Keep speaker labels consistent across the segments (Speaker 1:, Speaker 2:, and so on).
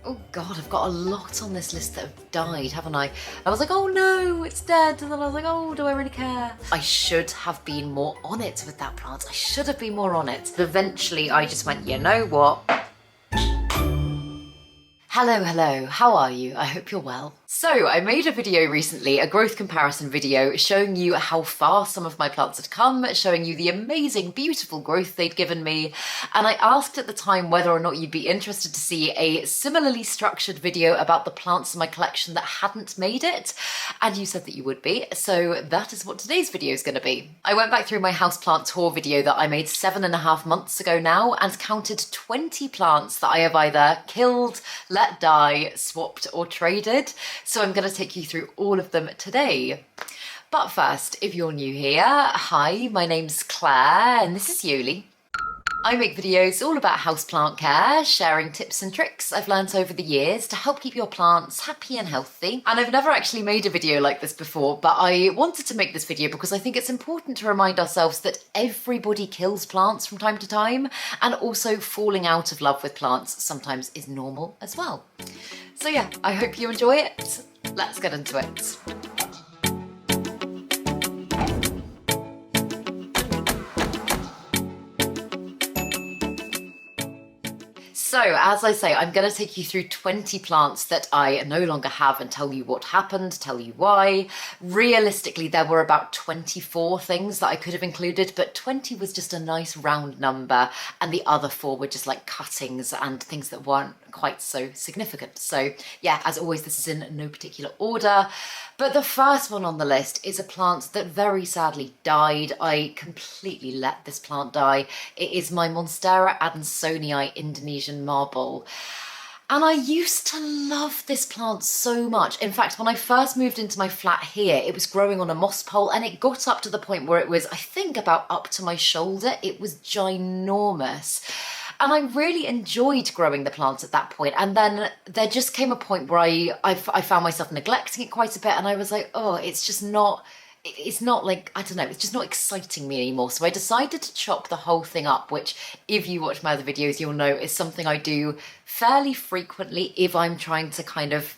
Speaker 1: Oh God, I've got a lot on this list that have died, haven't I? I was like, oh no, it's dead. And then I was like, oh, do I really care? I should have been more on it with that plant. I should have been more on it. But eventually I just went, you know what? Hello, how are you? I hope you're well. So I made a video recently, a growth comparison video, showing you how far some of my plants had come, showing you the amazing, beautiful growth they'd given me. And I asked at the time whether or not you'd be interested to see a similarly structured video about the plants in my collection that hadn't made it. And you said that you would be, so that is what today's video is going to be. I went back through my houseplant tour video that I made 7.5 months ago now and counted 20 plants that I have either killed, let die, swapped or traded. So I'm going to take you through all of them today. But first, if you're new here, hi, my name's Claire and this is Yuli. I make videos all about houseplant care, sharing tips and tricks I've learnt over the years to help keep your plants happy and healthy. And I've never actually made a video like this before, but I wanted to make this video because I think it's important to remind ourselves that everybody kills plants from time to time, and also falling out of love with plants sometimes is normal as well. So yeah, I hope you enjoy it. Let's get into it. So, as I say, I'm going to take you through 20 plants that I no longer have and tell you what happened, tell you why. Realistically, there were about 24 things that I could have included, but 20 was just a nice round number, and the other 4 were just like cuttings and things that weren't quite so significant. So yeah, as always, this is in no particular order. But the first one on the list is a plant that very sadly died. I completely let this plant die. It is my Monstera adansonii Indonesian marble. And I used to love this plant so much. In fact, when I first moved into my flat here, it was growing on a moss pole and it got up to the point where it was, I think, about up to my shoulder. It was ginormous. And I really enjoyed growing the plant at that point. And then there just came a point where I found myself neglecting it quite a bit. And I was like, oh, it's not like, I don't know, it's just not exciting me anymore. So I decided to chop the whole thing up, which if you watch my other videos, you'll know is something I do fairly frequently if I'm trying to kind of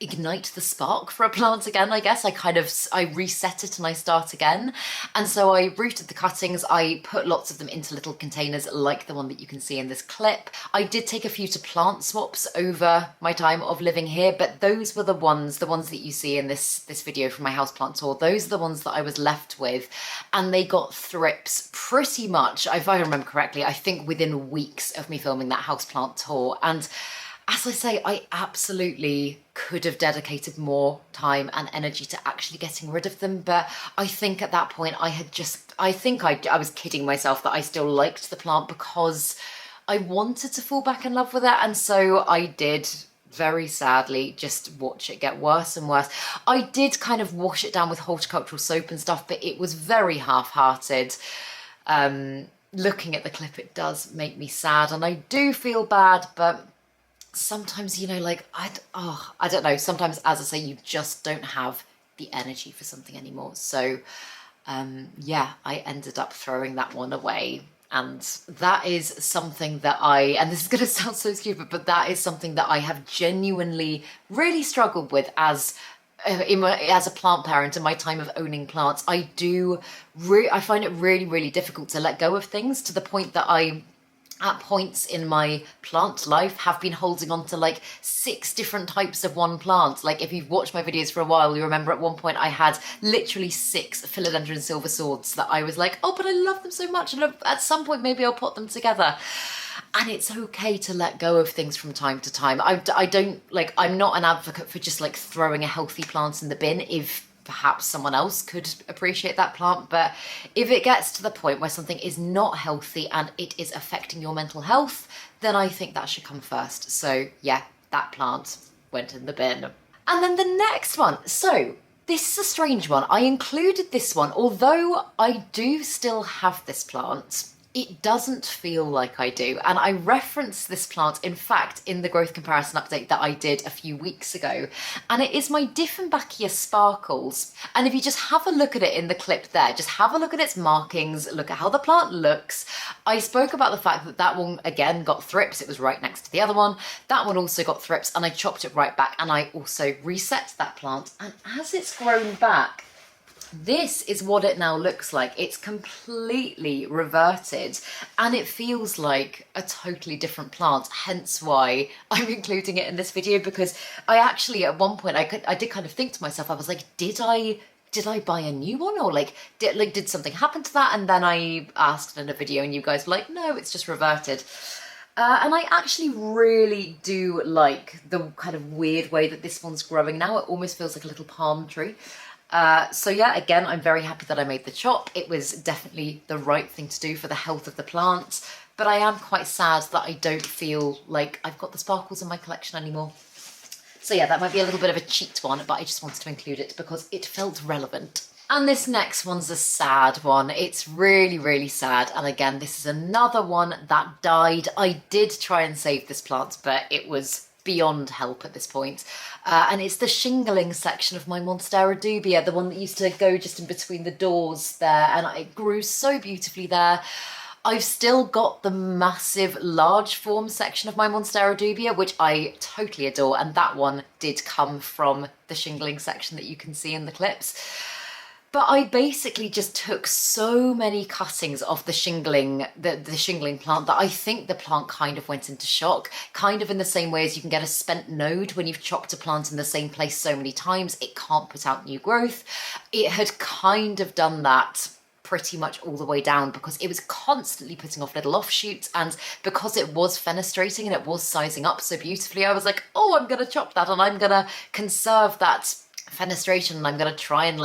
Speaker 1: ignite the spark for a plant again, I guess. I reset it and I start again. And so I rooted the cuttings. I put lots of them into little containers like the one that you can see in this clip. I did take a few to plant swaps over my time of living here, but those were the ones that you see in this video from my houseplant tour. Those are the ones that I was left with, and they got thrips pretty much, if I remember correctly, I think within weeks of me filming that houseplant tour. And as I say, I absolutely could have dedicated more time and energy to actually getting rid of them. But I think at that point I was kidding myself that I still liked the plant because I wanted to fall back in love with it. And so I did, very sadly, just watch it get worse and worse. I did kind of wash it down with horticultural soap and stuff, but it was very half-hearted. Looking at the clip, it does make me sad and I do feel bad, but sometimes, you know, like, I don't know, sometimes, as I say, you just don't have the energy for something anymore. So, yeah, I ended up throwing that one away. And that is something that and this is going to sound so stupid, but that is something that I have genuinely really struggled with as a plant parent in my time of owning plants. I find it really, really difficult to let go of things, to the point that at points in my plant life have been holding on to like 6 different types of one plant. Like if you've watched my videos for a while, you remember at one point I had literally 6 Philodendron silver swords that I was like, oh, but I love them so much, and at some point maybe I'll put them together. And it's okay to let go of things from time to time. I don't, like, I'm not an advocate for just like throwing a healthy plant in the bin if perhaps someone else could appreciate that plant. But if it gets to the point where something is not healthy and it is affecting your mental health, then I think that should come first. So yeah, that plant went in the bin. And then the next one. So this is a strange one. I included this one, although I do still have this plant. It doesn't feel like I do. And I referenced this plant, in fact, in the growth comparison update that I did a few weeks ago. And it is my Dieffenbachia sparkles. And if you just have a look at it in the clip there, just have a look at its markings, look at how the plant looks. I spoke about the fact that that one, again, got thrips. It was right next to the other one. That one also got thrips, and I chopped it right back. And I also reset that plant. And as it's grown back, this is what it now looks like. It's completely reverted and it feels like a totally different plant, hence why I'm including it in this video, because I actually at one point I did kind of think to myself, I was like, did I buy a new one, or did something happen to that? And then I asked in a video and you guys were like, no, it's just reverted. And I actually really do like the kind of weird way that this one's growing now. It almost feels like a little palm tree. So yeah, again, I'm very happy that I made the chop. It was definitely the right thing to do for the health of the plant, but I am quite sad that I don't feel like I've got the sparkles in my collection anymore. So yeah, that might be a little bit of a cheat one, but I just wanted to include it because it felt relevant. And this next one's a sad one. It's really, really sad. And again, this is another one that died. I did try and save this plant, but it was beyond help at this point. And it's the shingling section of my Monstera dubia, the one that used to go just in between the doors there, and it grew so beautifully there. I've still got the massive large form section of my Monstera dubia, which I totally adore, and that one did come from the shingling section that you can see in the clips. But I basically just took so many cuttings off the shingling, the shingling plant, that I think the plant kind of went into shock, kind of in the same way as you can get a spent node when you've chopped a plant in the same place so many times, it can't put out new growth. It had kind of done that pretty much all the way down because it was constantly putting off little offshoots, and because it was fenestrating and it was sizing up so beautifully, I was like, oh, I'm going to chop that and I'm going to conserve that fenestration and I'm going to try and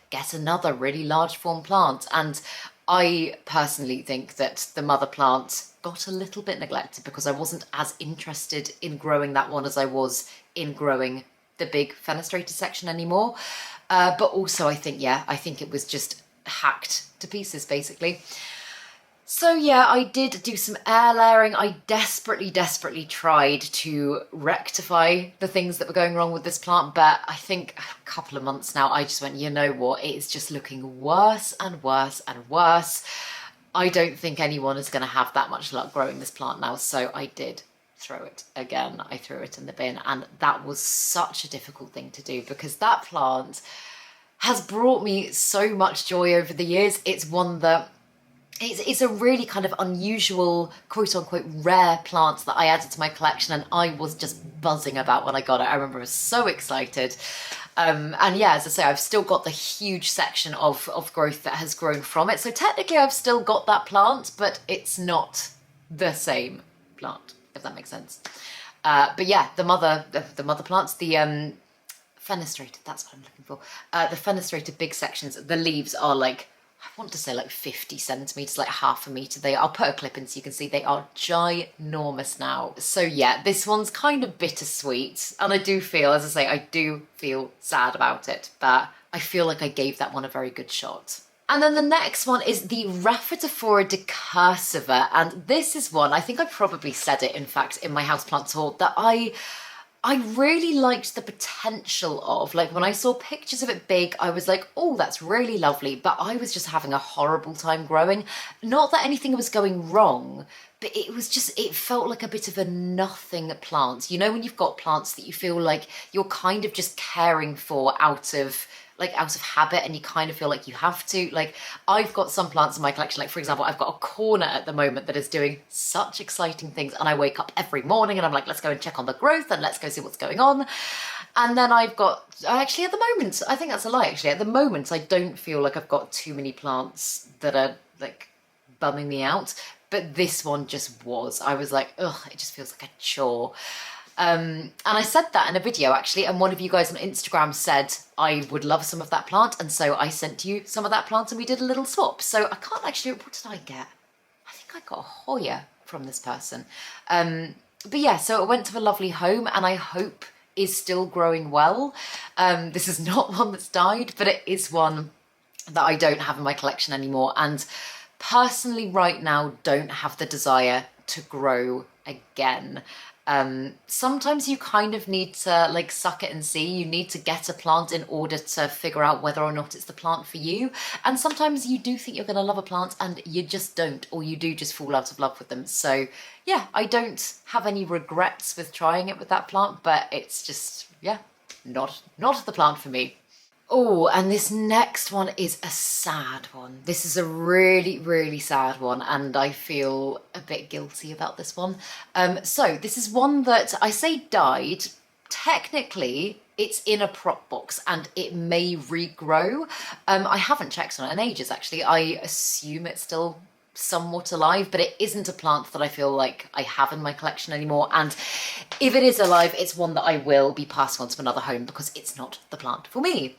Speaker 1: get another really large form plant. And I personally think that the mother plant got a little bit neglected because I wasn't as interested in growing that one as I was in growing the big fenestrated section anymore. But also I think it was just hacked to pieces basically. So yeah, I did do some air layering. I desperately tried to rectify the things that were going wrong with this plant, but I think a couple of months now, I just went, you know what, it is just looking worse and worse and worse. I don't think anyone is going to have that much luck growing this plant now, so I did throw it again. I threw it in the bin, and that was such a difficult thing to do because that plant has brought me so much joy over the years. It's one that it's a really kind of unusual, quote-unquote, rare plant that I added to my collection, and I was just buzzing about when I got it. I remember I was so excited. And yeah, as I say, I've still got the huge section of growth that has grown from it. So technically I've still got that plant, but it's not the same plant, if that makes sense. But yeah, the mother plants, the fenestrated, that's what I'm looking for. The fenestrated big sections, the leaves are I want to say 50 centimetres, half a metre. I'll put a clip in so you can see they are ginormous now. So yeah, this one's kind of bittersweet. And I do feel, as I say, I do feel sad about it, but I feel like I gave that one a very good shot. And then the next one is the Rhaphidophora decursiva. And this is one, I think I probably said it, in fact, in my houseplant tour, that I really liked the potential of. When I saw pictures of it big, I was like, oh, that's really lovely. But I was just having a horrible time growing. Not that anything was going wrong, but it felt like a bit of a nothing plant. You know, when you've got plants that you feel like you're kind of just caring for out of habit, and you kind of feel like you have to. I've got some plants in my collection, for example, I've got a corner at the moment that is doing such exciting things, and I wake up every morning and I'm like, let's go and check on the growth and let's go see what's going on. And then I've got, actually at the moment, I think that's a lie actually, at the moment I don't feel like I've got too many plants that are bumming me out, but this one just was. I was like, ugh, it just feels like a chore. And I said that in a video actually, and one of you guys on Instagram said I would love some of that plant, and so I sent you some of that plant and we did a little swap. So I can't actually, what did I get? I think I got a Hoya from this person. But yeah, so it went to a lovely home, and I hope is still growing well. This is not one that's died, but it is one that I don't have in my collection anymore. And Personally, right now, don't have the desire to grow again. Sometimes you kind of need to like suck it and see. You need to get a plant in order to figure out whether or not it's the plant for you. And sometimes you do think you're going to love a plant and you just don't, or you do just fall out of love with them. So yeah, I don't have any regrets with trying it with that plant, but it's just, yeah, not the plant for me. Oh, and this next one is a sad one. This is a really, really sad one, and I feel a bit guilty about this one. So this is one that I say died. Technically, it's in a prop box and it may regrow. I haven't checked on it in ages, actually. I assume it's still somewhat alive, but it isn't a plant that I feel like I have in my collection anymore. And if it is alive, it's one that I will be passing on to another home because it's not the plant for me.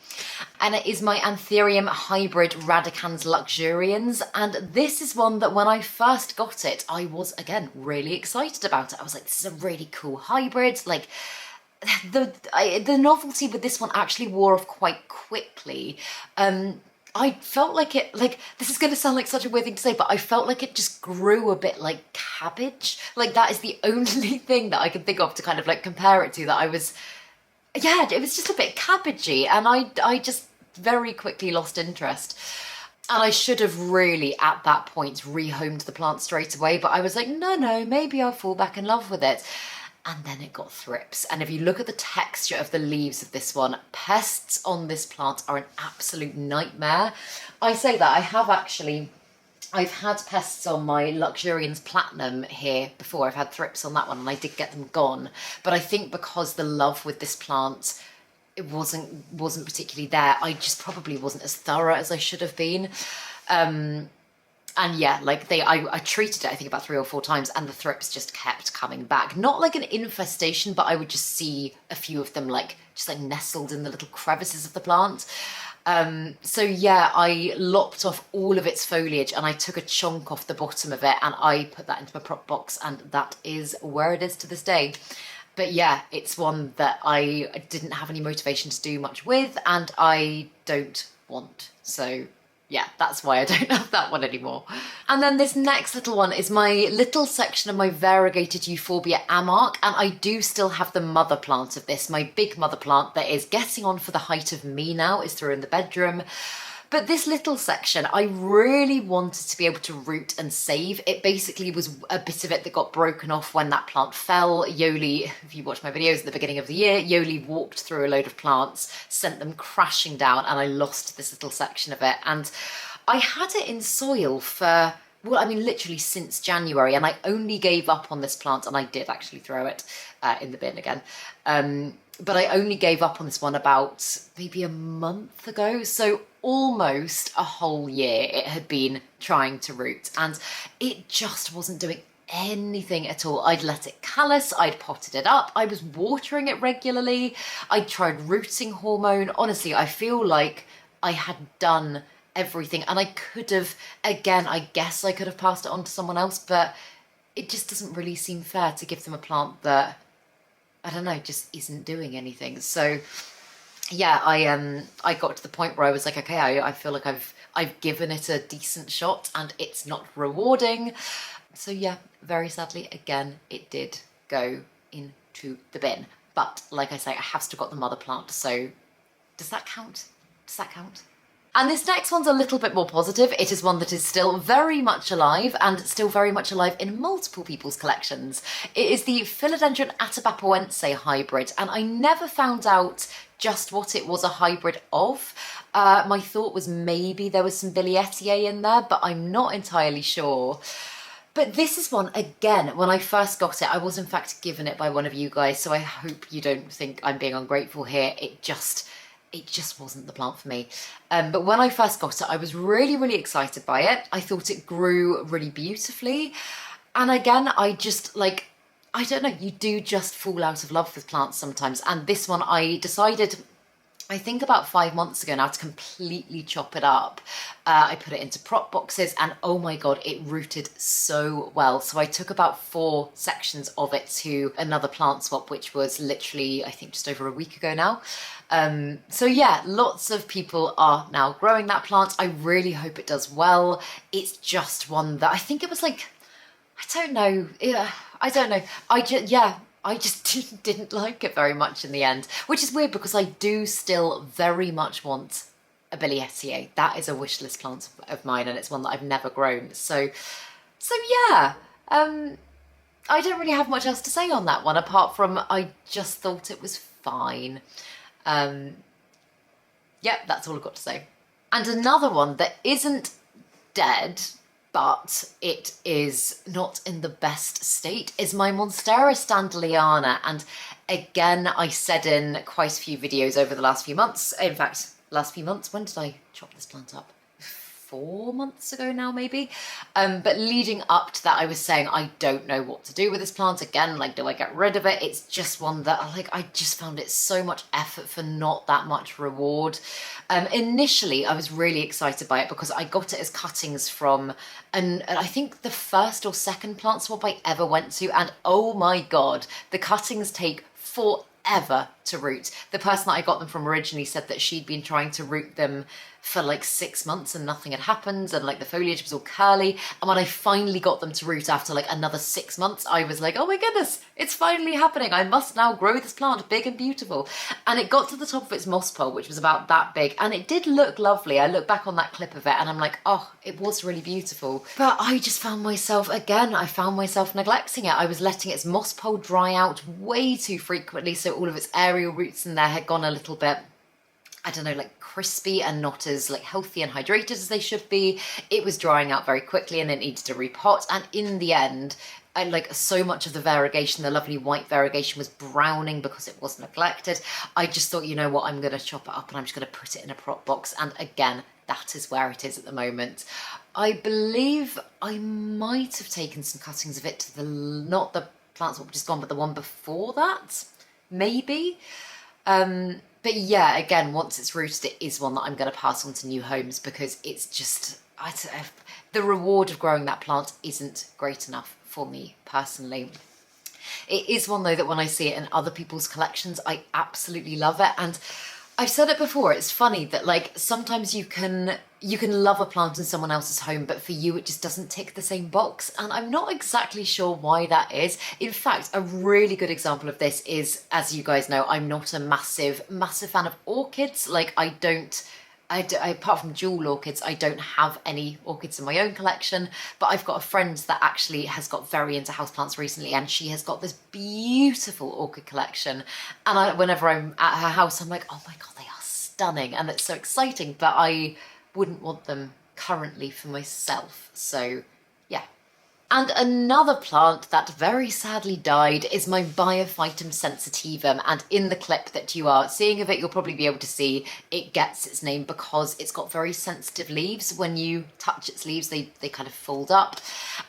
Speaker 1: And it is my Anthurium hybrid radicans luxurians. And this is one that when I first got it, I was, again, really excited about it. I was like, this is a really cool hybrid. Like, the novelty with this one actually wore off quite quickly. I felt like it, like, this is going to sound like such a weird thing to say, but I felt like it just grew a bit like cabbage. Like, that is the only thing that I can think of to kind of like compare it to, that I was, yeah, it was just a bit cabbagey, and I just very quickly lost interest. And I should have really, at that point, rehomed the plant straight away, but I was like, no, maybe I'll fall back in love with it. And then it got thrips. And if you look at the texture of the leaves of this one, pests on this plant are an absolute nightmare. I say that, I've had pests on my Luxurians Platinum here before. I've had thrips on that one and I did get them gone. But I think because the love with this plant, it wasn't particularly there, I just probably wasn't as thorough as I should have been. And yeah, like I treated it, I think, about 3 or 4 times, and the thrips just kept coming back. Not like an infestation, but I would just see a few of them like just like nestled in the little crevices of the plant. So yeah, I lopped off all of its foliage and I took a chunk off the bottom of it and I put that into my prop box, and that is where it is to this day. But yeah, it's one that I didn't have any motivation to do much with, and I don't want. So yeah, that's why I don't have that one anymore. And then this next little one is my little section of my variegated Euphorbia amark, and I do still have the mother plant of this, my big mother plant that is getting on for the height of me now, is through in the bedroom. But this little section, I really wanted to be able to root and save. It basically was a bit of it that got broken off when that plant fell. Yoli, if you watch my videos at the beginning of the year, Yoli walked through a load of plants, sent them crashing down, and I lost this little section of it. And I had it in soil for, well, I mean, literally since January, and I only gave up on this plant, and I did actually throw it in the bin again. But I only gave up on this one about maybe a month ago. So almost a whole year it had been trying to root, and it just wasn't doing anything at all. I'd let it callus, I'd potted it up, I was watering it regularly, I tried rooting hormone. Honestly, I feel like I had done everything, and I could have, again, I guess I could have passed it on to someone else, but it just doesn't really seem fair to give them a plant that, I don't know, just isn't doing anything. So yeah, I got to the point where I was like, okay, I feel like I've given it a decent shot and it's not rewarding. So yeah, very sadly, again, it did go into the bin. But like I say, I have still got the mother plant. So does that count? Does that count? And this next one's a little bit more positive. It is one that is still very much alive, and still very much alive in multiple people's collections. It is the Philodendron atabapoense hybrid, and I never found out just what it was a hybrid of. My thought was maybe there was some Bilietiae in there, but I'm not entirely sure. But this is one, again, when I first got it, I was in fact given it by one of you guys, so I hope you don't think I'm being ungrateful here. It just wasn't the plant for me. But when I first got it, I was really, really excited by it. I thought it grew really beautifully. And again, I just like, I don't know, you do just fall out of love with plants sometimes. And this one, I decided I think about 5 months ago now, to completely chop it up. I put it into prop boxes and oh my God, it rooted so well. So I took about 4 sections of it to another plant swap, which was literally, I think just over a week ago now. So yeah, lots of people are now growing that plant. I really hope it does well. It's just one that I think it was like, I don't know. Yeah, I don't know. I just didn't like it very much in the end, which is weird because I do still very much want a Bilietier. That is a wish list plant of mine, and it's one that I've never grown. So yeah, I don't really have much else to say on that one, apart from I just thought it was fine. Yeah, that's all I've got to say. And another one that isn't dead, but it is not in the best state, is my Monstera standleyana. And again, I said in quite a few videos over the last few months, in fact, last few months, when did I chop this plant up? 4 months ago now, maybe. But leading up to that, I was saying, I don't know what to do with this plant. Again, like, do I get rid of it? It's just one that, like, I just found it so much effort for not that much reward. Initially, I was really excited by it because I got it as cuttings from, and I think the first or second plant swap I ever went to, and oh my God, the cuttings take forever to root. The person that I got them from originally said that she'd been trying to root them for like 6 months and nothing had happened, and like the foliage was all curly, and when I finally got them to root after like another 6 months, I was like, oh my goodness, it's finally happening. I must now grow this plant big and beautiful. And it got to the top of its moss pole, which was about that big, and it did look lovely. I look back on that clip of it and I'm like, oh, it was really beautiful. But I just found myself, again, I found myself neglecting it. I was letting its moss pole dry out way too frequently, so all of its aerial roots in there had gone a little bit, I don't know, like crispy and not as like healthy and hydrated as they should be. It was drying out very quickly and it needed to repot. And in the end, like so much of the variegation, the lovely white variegation, was browning because it was neglected. I just thought, you know what, I'm going to chop it up and I'm just going to put it in a prop box. And again, that is where it is at the moment. I believe I might have taken some cuttings of it to the, not the plant swap just gone, but the one before that, maybe. But yeah, again, once it's rooted, it is one that I'm going to pass on to new homes because it's just, the reward of growing that plant isn't great enough for me personally. It is one though that when I see it in other people's collections, I absolutely love it. And I've said it before, it's funny that like sometimes you can love a plant in someone else's home, but for you it just doesn't tick the same box. And I'm not exactly sure why that is. In fact, a really good example of this is, as you guys know, I'm not a massive fan of orchids. Like apart from jewel orchids, I don't have any orchids in my own collection, but I've got a friend that actually has got very into houseplants recently, and she has got this beautiful orchid collection. And whenever I'm at her house, I'm like, oh my God, they are stunning. And it's so exciting, but I wouldn't want them currently for myself. So yeah. And another plant that very sadly died is my Biophytum sensitivum. And in the clip that you are seeing of it, you'll probably be able to see it gets its name because it's got very sensitive leaves. When you touch its leaves, they kind of fold up.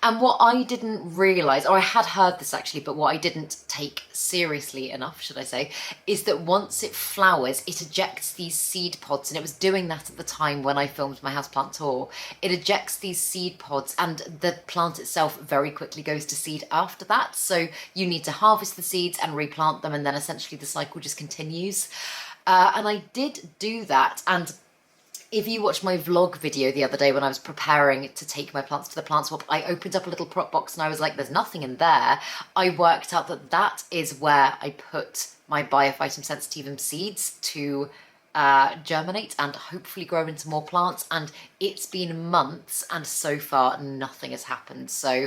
Speaker 1: And what I didn't realise, or I had heard this actually, but what I didn't take seriously enough, should I say, is that once it flowers, it ejects these seed pods. And it was doing that at the time when I filmed my houseplant tour. It ejects these seed pods and the plant itself very quickly goes to seed after that. So you need to harvest the seeds and replant them, and then essentially the cycle just continues. And I did do that. And if you watched my vlog video the other day when I was preparing to take my plants to the plant swap, I opened up a little prop box and I was like, there's nothing in there. I worked out that that is where I put my Biophytum sensitivum seeds to germinate and hopefully grow into more plants. And it's been months and so far nothing has happened. So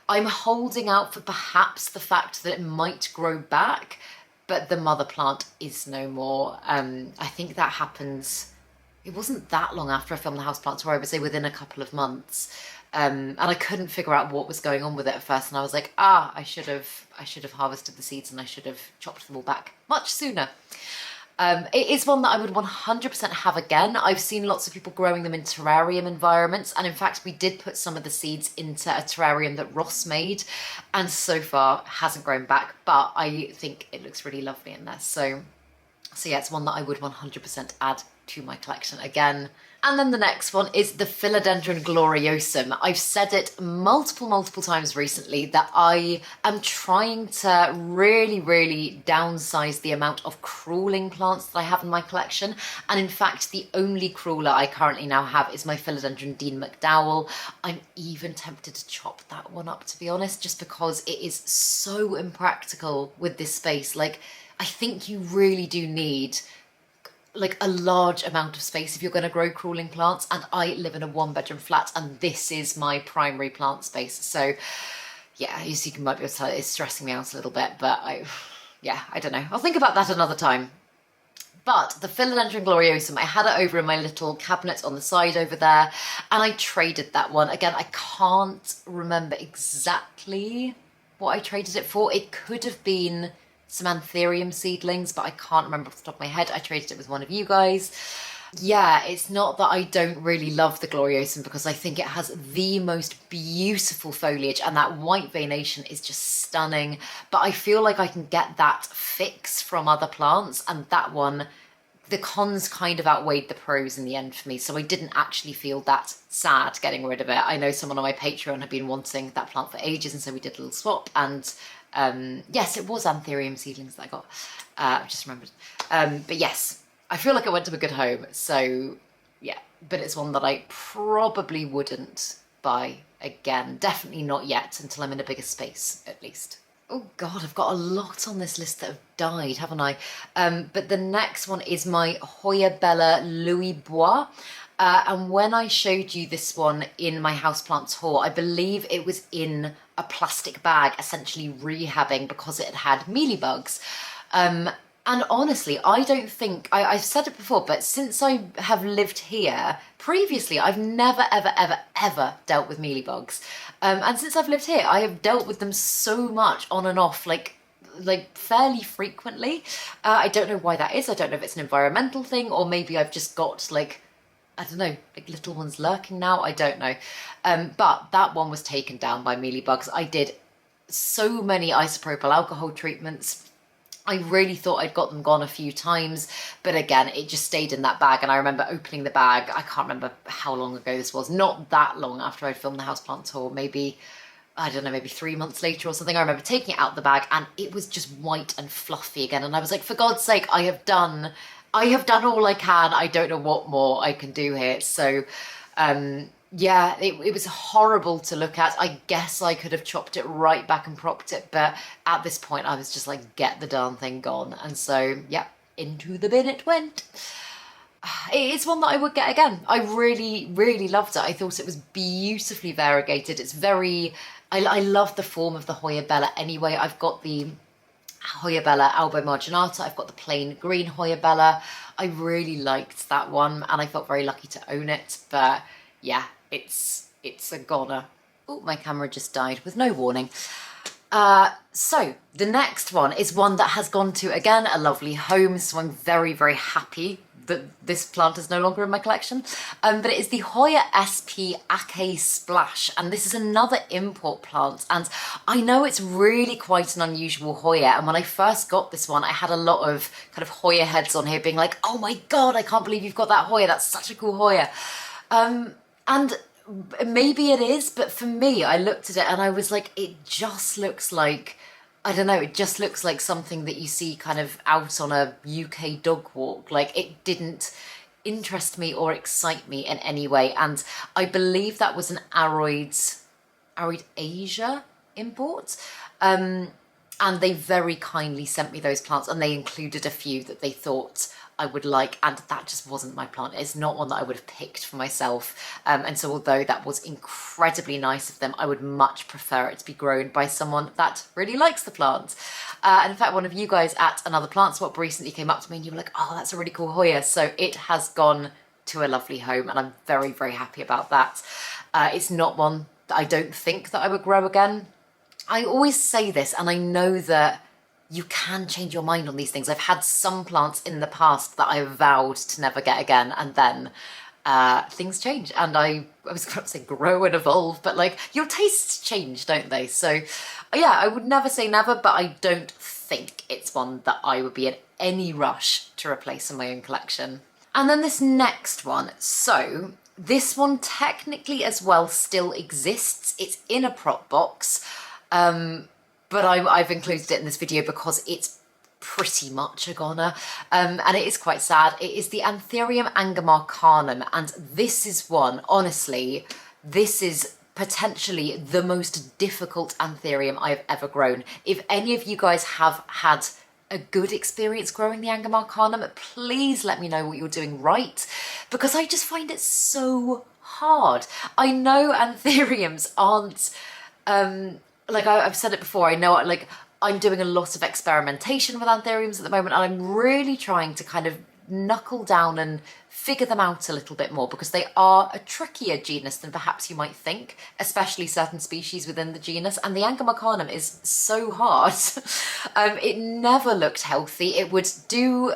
Speaker 1: I'm holding out for perhaps the fact that it might grow back, but the mother plant is no more. I think that happens, it wasn't that long after I filmed the houseplant tour, I would say within a couple of months. And I couldn't figure out what was going on with it at first, and I was like, I should have harvested the seeds and I should have chopped them all back much sooner. It is one that I would 100% have again. I've seen lots of people growing them in terrarium environments, and in fact we did put some of the seeds into a terrarium that Ross made, and so far hasn't grown back, but I think it looks really lovely in there. So So yeah, it's one that I would 100% add to my collection again. And then the next one is the Philodendron gloriosum. I've said it multiple times recently that I am trying to really downsize the amount of crawling plants that I have in my collection. And in fact, the only crawler I currently now have is my Philodendron Dean McDowell. I'm even tempted to chop that one up, to be honest, just because it is so impractical with this space. Like, I think you really do need like a large amount of space if you're going to grow crawling plants, and I live in a 1-bedroom flat and this is my primary plant space. So yeah, as you can might be able to tell, it's stressing me out a little bit, but I don't know, I'll think about that another time. But the Philodendron gloriosum, I had it over in my little cabinet on the side over there, and I traded that one. Again, I can't remember exactly what I traded it for. It could have been some Anthurium seedlings, but I can't remember off the top of my head. I traded it with one of you guys. Yeah, it's not that I don't really love the gloriosum, because I think it has the most beautiful foliage and that white veination is just stunning. But I feel like I can get that fix from other plants, and that one, the cons kind of outweighed the pros in the end for me. So I didn't actually feel that sad getting rid of it. I know someone on my Patreon had been wanting that plant for ages, and so we did a little swap, and yes, it was Anthurium seedlings that I got. I just remembered. But yes, I feel like I went to a good home. So yeah, but it's one that I probably wouldn't buy again. Definitely not yet, until I'm in a bigger space, at least. Oh God, I've got a lot on this list that have died, haven't I? But the next one is my Hoya Bella Louis Bois. And when I showed you this one in my houseplants haul, I believe it was in a plastic bag, essentially rehabbing because it had mealybugs. And honestly, I don't think, I've said it before, but since I have lived here, previously, I've never, ever dealt with mealybugs. And since I've lived here, I have dealt with them so much on and off, like fairly frequently. I don't know why that is. I don't know if it's an environmental thing, or maybe I've just got like, I don't know, like little ones lurking now. I don't know. But that one was taken down by mealybugs. I did so many isopropyl alcohol treatments. I really thought I'd got them gone a few times, but again, it just stayed in that bag. And I remember opening the bag, I can't remember how long ago this was, not that long after I'd filmed the houseplant tour, maybe, I don't know, maybe 3 months later or something. I remember taking it out the bag and it was just white and fluffy again. And I was like, for God's sake, I have done all I can. I don't know what more I can do here. So, yeah, it was horrible to look at. I guess I could have chopped it right back and propped it, but at this point I was just like, get the darn thing gone. And so, yeah, into the bin it went. It's one that I would get again. I really loved it. I thought it was beautifully variegated. It's very, I love the form of the Hoya Bella anyway. I've got the Hoya Bella Albo Marginata. I've got the plain green Hoya Bella. I really liked that one and I felt very lucky to own it, but yeah, it's a goner. Oh, my camera just died with no warning. So the next one is one that has gone to, again, a lovely home. So I'm very happy that this plant is no longer in my collection. But it is the Hoya SP Aceh Splash. And this is another import plant. And I know it's really quite an unusual Hoya. And when I first got this one, I had a lot of kind of Hoya heads on here being like, oh my God, I can't believe you've got that Hoya. That's such a cool Hoya. And maybe it is, but for me, I looked at it and I was like, it just looks like, I don't know, it just looks like something that you see kind of out on a UK dog walk. Like, it didn't interest me or excite me in any way. And I believe that was an Aroid Asia import. And they very kindly sent me those plants, and they included a few that they thought I would like, and that just wasn't my plant. It's not one that I would have picked for myself. And so although that was incredibly nice of them, I would much prefer it to be grown by someone that really likes the plant. And in fact, one of you guys at another plant swap recently came up to me and you were like, oh, that's a really cool Hoya. So it has gone to a lovely home and I'm very happy about that. It's not one that I don't think that I would grow again. I always say this, and I know that you can change your mind on these things. I've had some plants in the past that I vowed to never get again, and then things change. And I was going to say grow and evolve, but like your tastes change, don't they? So yeah, I would never say never, but I don't think it's one that I would be in any rush to replace in my own collection. And then this next one, so this one technically as well still exists. It's in a prop box, but I've included it in this video because it's pretty much a goner, and it is quite sad. It is the Anthurium angamarum, and this is one, honestly, this is potentially the most difficult Anthurium I've ever grown. If any of you guys have had a good experience growing the angamarum, please let me know what you're doing right, because I just find it so hard. I know Anthuriums aren't, like I've said it before, I know like I'm doing a lot of experimentation with Anthuriums at the moment, and I'm really trying to kind of knuckle down and figure them out a little bit more, because they are a trickier genus than perhaps you might think, especially certain species within the genus. And the angamarum is so hard. It never looked healthy. It would do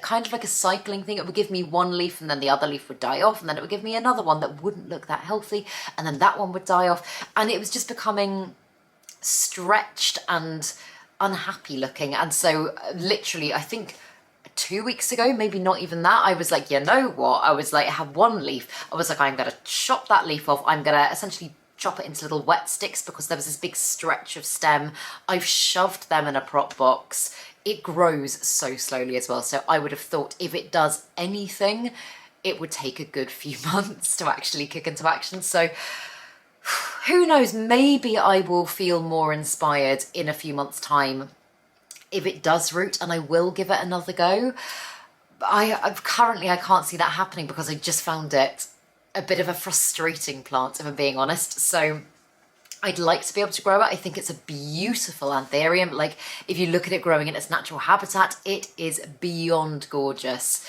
Speaker 1: kind of like a cycling thing. It would give me one leaf and then the other leaf would die off, and then it would give me another one that wouldn't look that healthy, and then that one would die off. And it was just becoming stretched and unhappy looking. And so literally, I think 2 weeks ago, maybe not even that, I was like, you know what? I was like, I have one leaf. I was like, I'm going to chop that leaf off. I'm going to essentially chop it into little wet sticks, because there was this big stretch of stem. I've shoved them in a prop box. It grows so slowly as well. So I would have thought if it does anything, it would take a good few months to actually kick into action. So who knows, maybe I will feel more inspired in a few months' time if it does root, and I will give it another go. Currently I can't see that happening, because I just found it a bit of a frustrating plant, if I'm being honest. So I'd like to be able to grow it. I think it's a beautiful Anthurium. Like, if you look at it growing in its natural habitat, it is beyond gorgeous.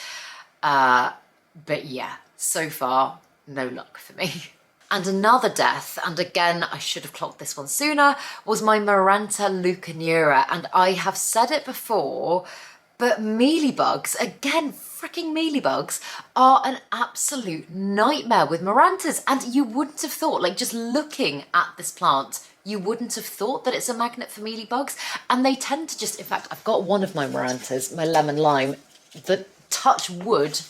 Speaker 1: But yeah, so far, no luck for me. And another death, and again, I should have clocked this one sooner, was my Maranta leuconeura. And I have said it before, but mealybugs, again, freaking mealybugs, are an absolute nightmare with Marantas. And you wouldn't have thought, like, just looking at this plant, you wouldn't have thought that it's a magnet for mealybugs. And they tend to just, in fact, I've got one of my Marantas, my lemon lime, that, touch wood,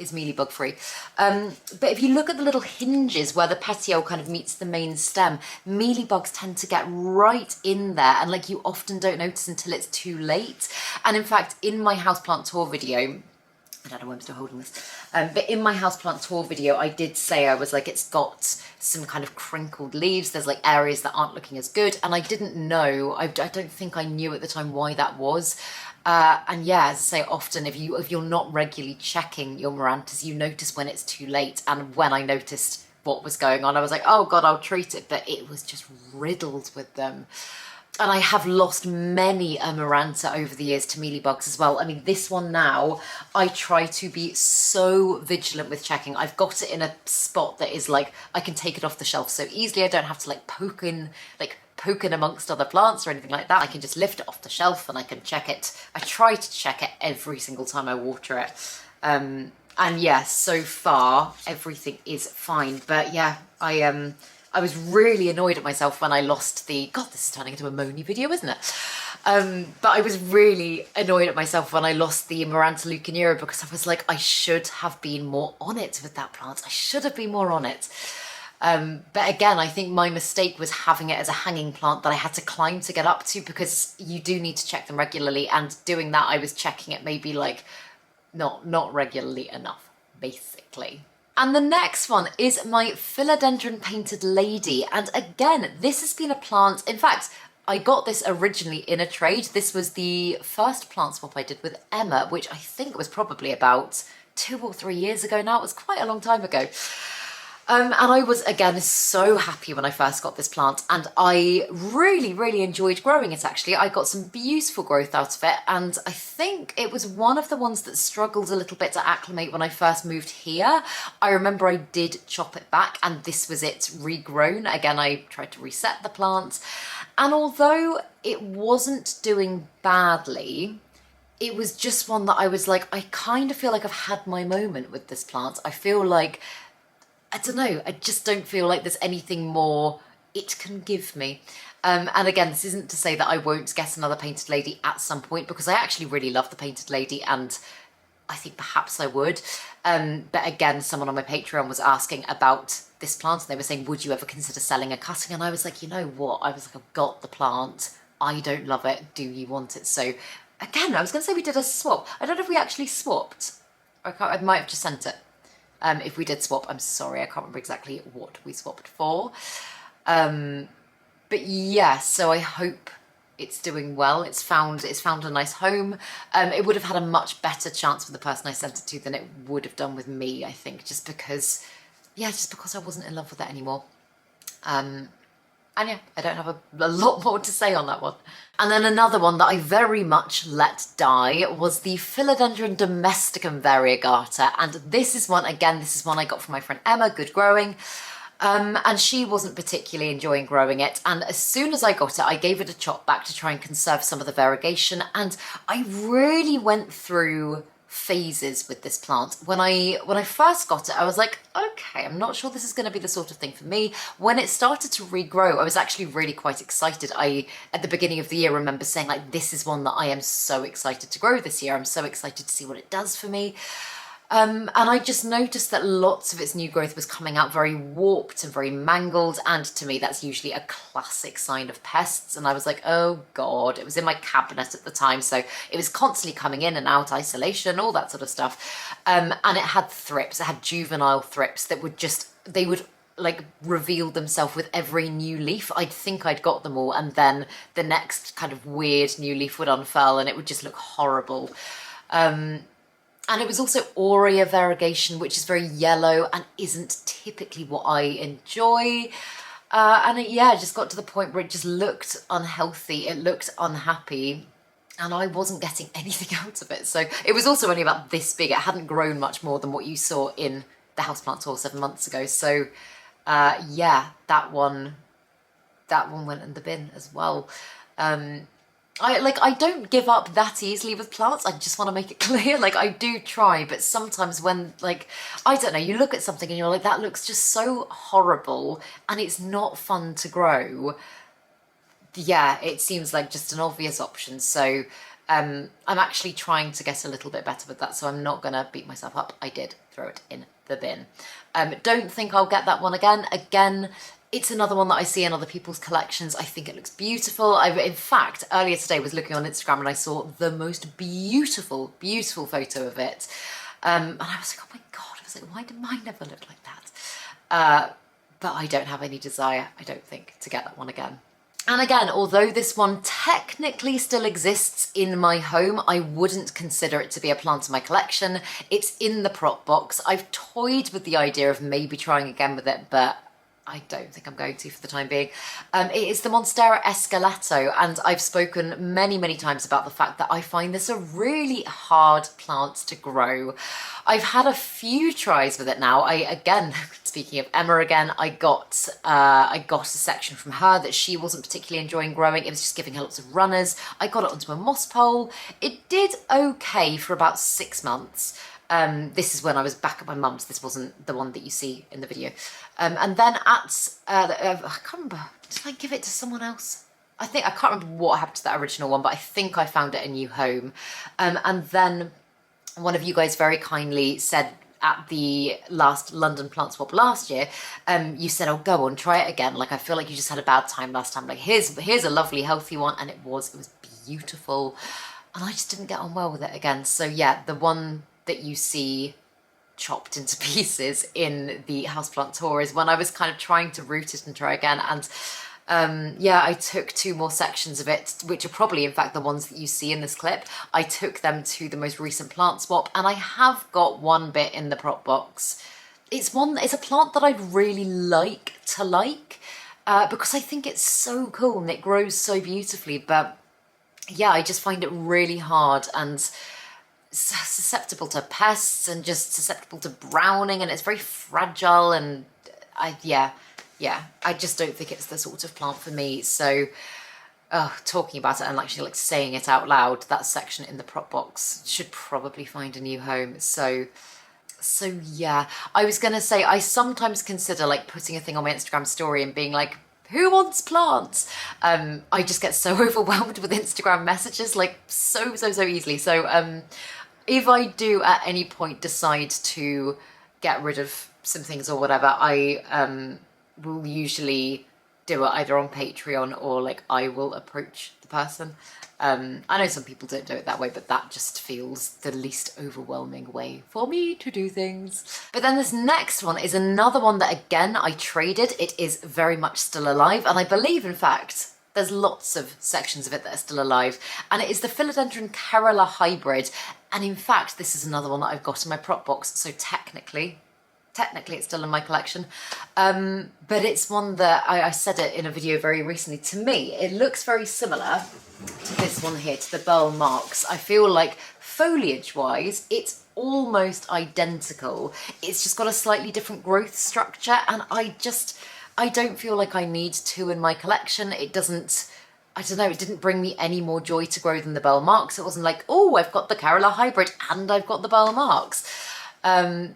Speaker 1: is mealybug free. But if you look at the little hinges where the petiole kind of meets the main stem, mealybugs tend to get right in there, and like you often don't notice until it's too late. And in fact, in my houseplant tour video, I don't know why I'm still holding this, but in my houseplant tour video, I did say, I was like, it's got some kind of crinkled leaves. There's like areas that aren't looking as good. And I didn't know, I don't think I knew at the time why that was. And yeah, as I say, often if you're not regularly checking your Marantas, you notice when it's too late. And when I noticed what was going on, I was like, oh God, I'll treat it. But it was just riddled with them. And I have lost many a Maranta over the years to mealybugs as well. I mean, this one now, I try to be so vigilant with checking. I've got it in a spot that is like, I can take it off the shelf so easily. I don't have to like poke in amongst other plants or anything like that. I can just lift it off the shelf and I can check it. I try to check it every single time I water it. And yeah, so far everything is fine. But yeah, I was really annoyed at myself when I lost the, God, this is turning into a moany video, isn't it? But I was really annoyed at myself when I lost the Maranta leuconeura, because I was like, I should have been more on it with that plant. I should have been more on it. But again, I think my mistake was having it as a hanging plant that I had to climb to get up to, because you do need to check them regularly. And doing that, I was checking it maybe like not regularly enough, basically. And the next one is my Philodendron painted lady. And again, this has been a plant, in fact, I got this originally in a trade. This was the first plant swap I did with Emma, which I think was probably about 2 or 3 years ago now. It was quite a long time ago. And I was, again, so happy when I first got this plant, and I really, really enjoyed growing it, actually. I got some beautiful growth out of it, and I think it was one of the ones that struggled a little bit to acclimate when I first moved here. I remember I did chop it back, and this was it regrown. Again, I tried to reset the plant, and although it wasn't doing badly, it was just one that I was like, I kind of feel like I've had my moment with this plant. I feel like, I don't know, I just don't feel like there's anything more it can give me. And again, this isn't to say that I won't get another painted lady at some point, because I actually really love the painted lady and I think perhaps I would. But again, someone on my Patreon was asking about this plant and they were saying, would you ever consider selling a cutting? And I was like, you know what? I was like, I've got the plant. I don't love it. Do you want it? So again, I was going to say we did a swap. I don't know if we actually swapped. I might have just sent it. If we did swap, I'm sorry. I can't remember exactly what we swapped for. But yeah, so I hope it's doing well. It's found a nice home. It would have had a much better chance with the person I sent it to than it would have done with me, I think, just because I wasn't in love with it anymore. And yeah, I don't have a lot more to say on that one. And then another one that I very much let die was the Philodendron domesticum variegata. And this is one I got from my friend Emma, Good Growing. And she wasn't particularly enjoying growing it. And as soon as I got it, I gave it a chop back to try and conserve some of the variegation. And I really went through phases with this plant. When I first got it, I was like, okay, I'm not sure this is going to be the sort of thing for me. When it started to regrow, I was actually really quite excited. At the beginning of the year, remember saying like, this is one that I am so excited to grow this year. I'm so excited to see what it does for me. And I just noticed that lots of its new growth was coming out very warped and very mangled. And to me, that's usually a classic sign of pests. And I was like, oh God, it was in my cabinet at the time. So it was constantly coming in and out, isolation, all that sort of stuff. And it had thrips, it had juvenile thrips that they would like reveal themselves with every new leaf. I'd think I'd got them all. And then the next kind of weird new leaf would unfurl and it would just look horrible. And it was also aurea variegation, which is very yellow and isn't typically what I enjoy. And it just got to the point where it just looked unhealthy. It looked unhappy and I wasn't getting anything out of it. So it was also only about this big. It hadn't grown much more than what you saw in the Houseplant tour 7 months ago. So that one went in the bin as well. I don't give up that easily with plants. I just want to make it clear. Like, I do try, but sometimes when, like, I don't know, you look at something and you're like, that looks just so horrible and it's not fun to grow. Yeah, it seems like just an obvious option. So I'm actually trying to get a little bit better with that. So I'm not going to beat myself up. I did throw it in the bin. Don't think I'll get that one again. Again, it's another one that I see in other people's collections. I think it looks beautiful. In fact, earlier today I was looking on Instagram and I saw the most beautiful, beautiful photo of it. And I was like, oh my God, I was like, why did mine never look like that? But I don't have any desire, I don't think, to get that one again. And again, although this one technically still exists in my home, I wouldn't consider it to be a plant in my collection. It's in the prop box. I've toyed with the idea of maybe trying again with it, but I don't think I'm going to for the time being. It is the Monstera esqueleto, and I've spoken many, many times about the fact that I find this a really hard plant to grow. I've had a few tries with it now. Again, speaking of Emma again, I got a section from her that she wasn't particularly enjoying growing. It was just giving her lots of runners. I got it onto a moss pole. It did okay for about 6 months. This is when I was back at my mum's. This wasn't the one that you see in the video. And then I can't remember, did I give it to someone else? I can't remember what happened to that original one, but I think I found it a new home. And then one of you guys very kindly said at the last London plant swap last year, you said, oh, go on, try it again. Like, I feel like you just had a bad time last time. Like, here's a lovely, healthy one. And it was beautiful. And I just didn't get on well with it again. So yeah, the one that you see chopped into pieces in the houseplant tour is when I was kind of trying to root it and try again. And I took 2 more sections of it, which are probably in fact the ones that you see in this clip. I took them to the most recent plant swap, and I have got one bit in the prop box. It's a plant that I'd really like because I think it's so cool and it grows so beautifully. But yeah, I just find it really hard and susceptible to pests and just susceptible to browning, and it's very fragile, and I just don't think it's the sort of plant for me. So talking about it and actually like saying it out loud, that section in the prop box should probably find a new home. So yeah, I was gonna say I sometimes consider like putting a thing on my Instagram story and being like, who wants plants? I just get so overwhelmed with Instagram messages, like so easily. So if I do at any point decide to get rid of some things or whatever, I will usually do it either on Patreon or like I will approach the person. I know some people don't do it that way, but that just feels the least overwhelming way for me to do things. But then this next one is another one that, again, I traded. It is very much still alive, and I believe, in fact, there's lots of sections of it that are still alive, and it is the Philodendron carola hybrid. And in fact, this is another one that I've got in my prop box, so technically it's still in my collection, but it's one that I said it in a video very recently. To me, it looks very similar to this one here, to the Burl Marks. I feel like foliage-wise, it's almost identical. It's just got a slightly different growth structure, and I don't feel like I need two in my collection. It doesn't, I don't know, it didn't bring me any more joy to grow than the Burl Marks. It wasn't like, oh, I've got the carola hybrid and I've got the Burl Marks.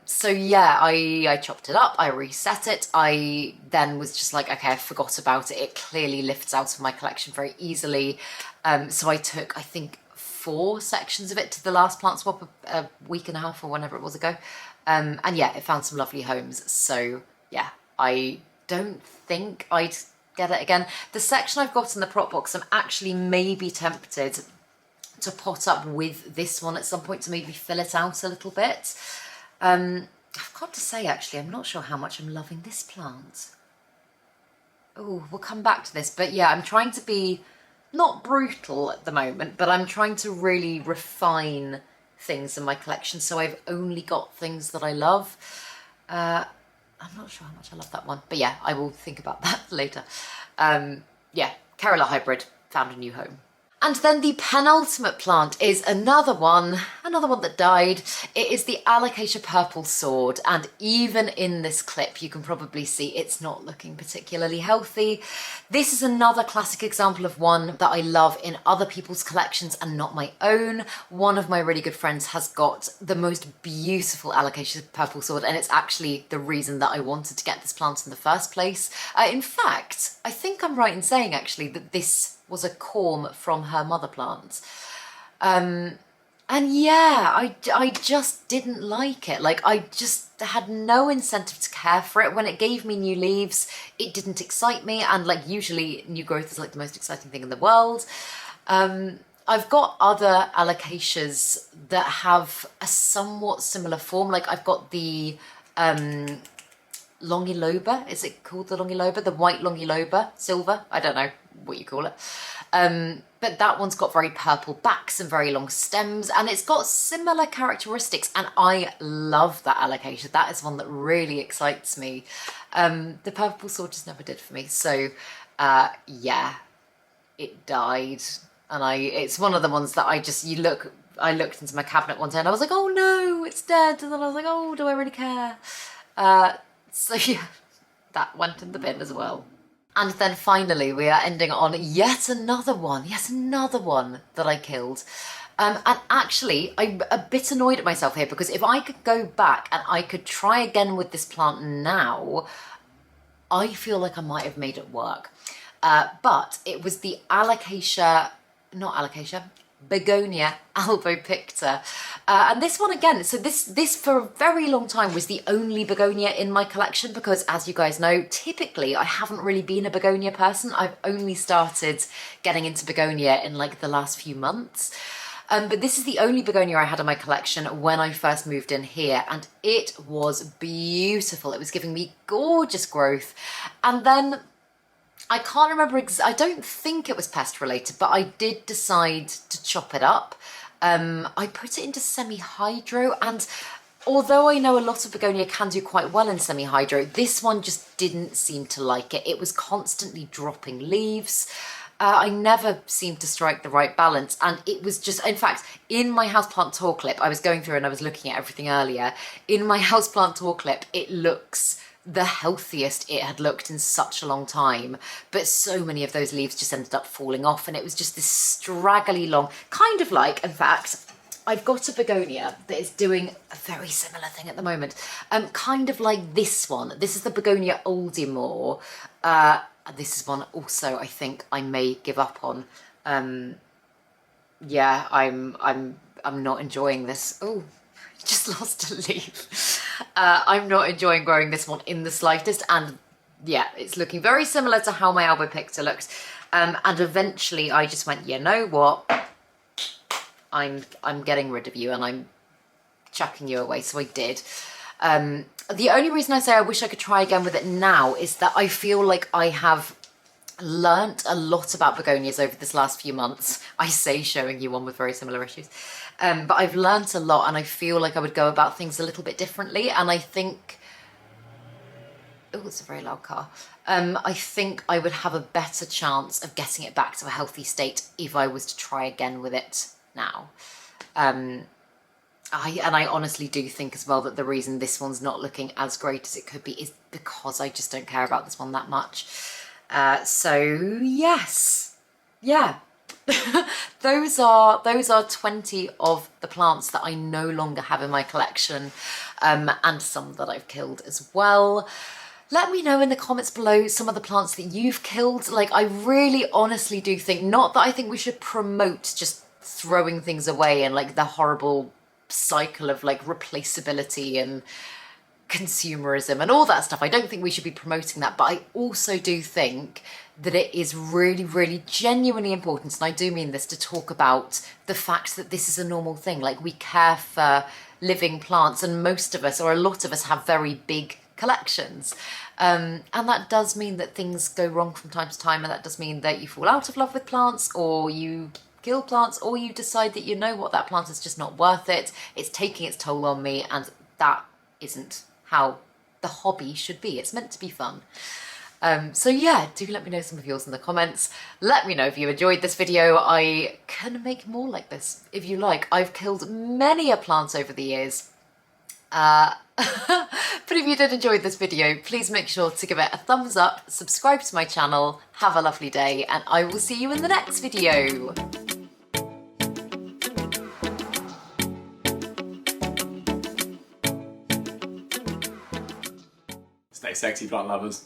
Speaker 1: So yeah, I chopped it up, I reset it. I then was just like, okay, I forgot about it. It clearly lifts out of my collection very easily. So I took, I think, 4 sections of it to the last plant swap a week and a half or whenever it was ago. And yeah, it found some lovely homes. So yeah, I don't think I'd get it again. The section I've got in the prop box, I'm actually maybe tempted to pot up with this one at some point to maybe fill it out a little bit. I've got to say, actually, I'm not sure how much I'm loving this plant. Oh, we'll come back to this. But yeah, I'm trying to be not brutal at the moment, but I'm trying to really refine things in my collection. So I've only got things that I love. I'm not sure how much I love that one, but yeah, I will think about that later. Yeah, carola hybrid found a new home. And then the penultimate plant is another one that died. It is the Alocasia purple sword, and even in this clip you can probably see it's not looking particularly healthy. This is another classic example of one that I love in other people's collections and not my own. One of my really good friends has got the most beautiful Alocasia purple sword, and it's actually the reason that I wanted to get this plant in the first place. In fact, I think I'm right in saying actually that this was a corm from her mother plant. And yeah, I just didn't like it. Like, I just had no incentive to care for it. When it gave me new leaves, it didn't excite me. And like, usually new growth is like the most exciting thing in the world. I've got other alocasias that have a somewhat similar form. Like, I've got the longiloba. Is it called the longiloba? The white longiloba, silver? I don't know what you call it. But that one's got very purple backs and very long stems, and it's got similar characteristics, and I love that alocasia. That is one that really excites me. The purple sword just never did for me. So yeah, it died. And it's one of the ones that I looked into my cabinet one day and I was like, oh no, it's dead. And then I was like, oh, do I really care? So yeah, that went in the bin as well. And then finally, we are ending on yet another one that I killed. And actually, I'm a bit annoyed at myself here, because if I could go back and I could try again with this plant now, I feel like I might have made it work. But it was the Begonia albopicta. And this one again, so this for a very long time was the only begonia in my collection, because as you guys know, typically I haven't really been a begonia person. I've only started getting into begonia in like the last few months. But this is the only begonia I had in my collection when I first moved in here, and it was beautiful. It was giving me gorgeous growth. And then I can't remember, I don't think it was pest related, but I did decide to chop it up. I put it into semi-hydro, and although I know a lot of begonia can do quite well in semi-hydro, this one just didn't seem to like it. It was constantly dropping leaves. I never seemed to strike the right balance, and it was just, in fact, in my houseplant tour clip, I was going through and I was looking at everything earlier. In my houseplant tour clip, it looks the healthiest it had looked in such a long time, but so many of those leaves just ended up falling off, and it was just this straggly long, kind of like, in fact, I've got a begonia that is doing a very similar thing at the moment, kind of like this one. This is the begonia Oldymore. this is one also I think I may give up on. Yeah, I'm not enjoying this. Oh, just lost a leaf. I'm not enjoying growing this one in the slightest, and yeah, it's looking very similar to how my Albopicta looks. And eventually I just went, you know what? I'm getting rid of you and I'm chucking you away. So I did. The only reason I say I wish I could try again with it now is that I feel like I have learnt a lot about begonias over this last few months. I say showing you one with very similar issues. But I've learnt a lot, and I feel like I would go about things a little bit differently. And I think, oh, it's a very loud car. I think I would have a better chance of getting it back to a healthy state if I was to try again with it now. I honestly do think as well that the reason this one's not looking as great as it could be is because I just don't care about this one that much. So yes, yeah. those are 20 of the plants that I no longer have in my collection, and some that I've killed as well. Let me know in the comments below some of the plants that you've killed. Like, I really honestly do think, not that I think we should promote just throwing things away and like the horrible cycle of like replaceability and consumerism and all that stuff. I don't think we should be promoting that, but I also do think that it is really, really genuinely important, and I do mean this, to talk about the fact that this is a normal thing. Like, we care for living plants, and most of us, or a lot of us, have very big collections. And that does mean that things go wrong from time to time, and that does mean that you fall out of love with plants, or you kill plants, or you decide that, you know what, that plant is just not worth it. It's taking its toll on me, and that isn't how the hobby should be. It's meant to be fun. So yeah, do let me know some of yours in the comments. Let me know if you enjoyed this video. I can make more like this if you like. I've killed many a plant over the years. But if you did enjoy this video, please make sure to give it a thumbs up, subscribe to my channel, have a lovely day, and I will see you in the next video.
Speaker 2: Stay sexy, plant lovers.